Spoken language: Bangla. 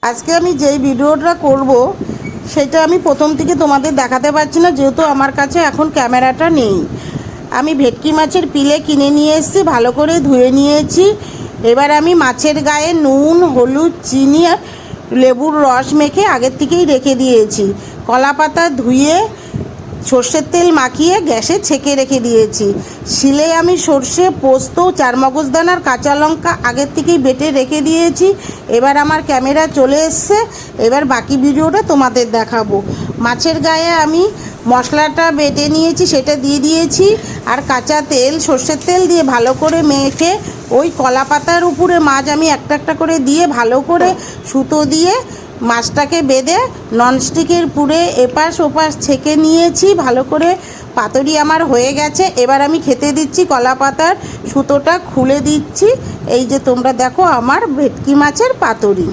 আজকে আমি যেই ভিডিওটা করব সেটা আমি প্রথম থেকে তোমাদের দেখাতে পারছি না, যেহেতু আমার কাছে এখন ক্যামেরাটা নেই। আমি ভেটকি মাছের পিলে কিনে নিয়ে এসেছি, ভালো করে ধুয়ে নিয়েছি। এবার আমি মাছের গায়ে নুন, হলুদ, চিনি, লেবুর রস মেখে আগের থেকেই রেখে দিয়েছি। কলা পাতা ধুয়ে সর্ষের তেল মাখিয়ে গ্যাসে ছেঁকে রেখে দিয়েছি। শিলে আমি সর্ষে, পোস্ত, চারমগজদানার কাঁচা লঙ্কা আগের থেকেই বেটে রেখে দিয়েছি। এবার আমার ক্যামেরা চলে এসছে, এবার বাকি ভিডিওটা তোমাদের দেখাবো। মাছের গায়ে আমি মশলাটা বেটে নিয়েছি, সেটা দিয়ে দিয়েছি। আর কাঁচা তেল, সর্ষের তেল দিয়ে ভালো করে মেখে ওই কলা পাতার উপরে মাছ আমি একটা একটা করে দিয়ে ভালো করে সুতো দিয়ে মাছটাকে বেঁধে ননস্টিকের পুরে এপাশ ওপাশ ছেঁকে নিয়েছি। ভালো করে পাতুরি আমার হয়ে গেছে। এবার আমি খেতে দিচ্ছি, কলা পাতার সুতোটা খুলে দিচ্ছি। এই যে তোমরা দেখো আমার ভেটকি মাছের পাতুরি।